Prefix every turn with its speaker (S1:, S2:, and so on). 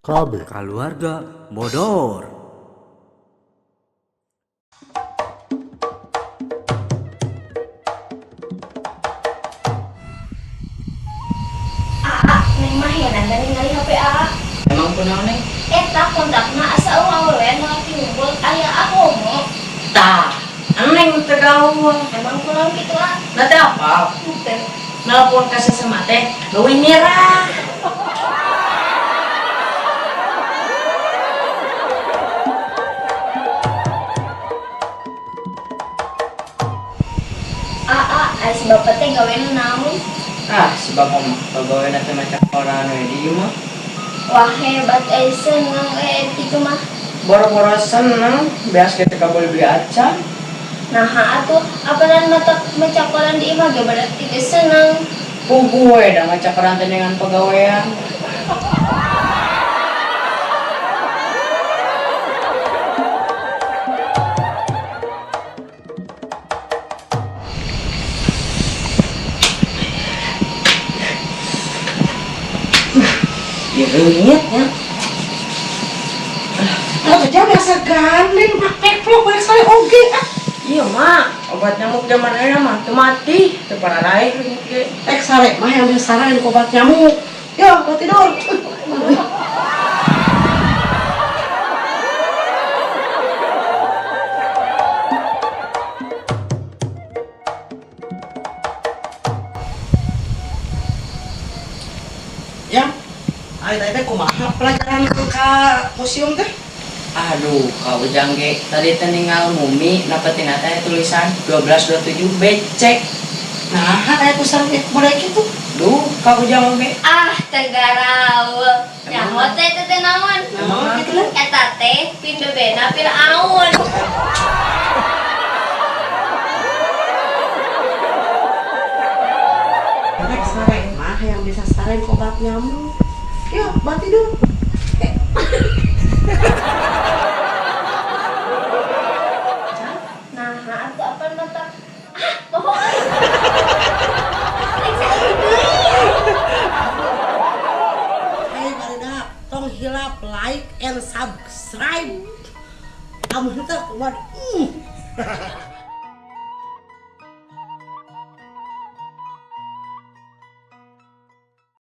S1: KB.
S2: Keluarga bodor.
S3: Neng mah ya nanda ningali HP AA.
S4: Emang punya neng?
S3: Eta kontakna asa ulah-ulah nu timbul aya aku mau.
S4: Tah, neng tegawa.
S3: Emang kurang kitu ah.
S4: Nanti apa?
S3: Teu.
S4: Nelpon ka sesama teh, leuwih nyerah.
S3: AA aya si bapak teh gawean naon?
S4: Ah, sebab mah pegawai nanti macam orang we di mah.
S3: Wah hebat seneng kitu mah.
S4: Boro-boro seneng, beas kita kabel beli acan.
S3: Nah atuh apanan mata macakolan di imah ge berarti ge seneng.
S4: Gue dah ngacak rantai dengan pegawaian. Ya renyetnya.
S5: Kalau kerja biasa gandeng, pakai vlog banyak sekali oge ah.
S4: Iya mak, obat nyamuk zaman era mah teu mati, teu parah lain ge.
S5: Sare mah yang disaranin obat nyamuk. Yo, mau tidur. Ya, ayo tadi kumaha pelajaran ke museum teh?
S4: Aduh, kau jangge tadi tinggal mumi napetin teh tulisan 1227 becek.
S5: Nah, aya tulisan model kitu.
S4: Duh, kau jangge.
S3: Ah tegaraw. Nyaho teh teh naon?
S4: Emang
S5: gitu lah.
S3: Eta teh pin bebena pin aun.
S5: Sare mah yang bisa saranin obat nyamuk. Yo, buat tidur.
S3: Nah atuh apa mata? Ah poho. Periksa deui.
S5: Hey Barida, tong hilap like and subscribe. Amun teu kuat.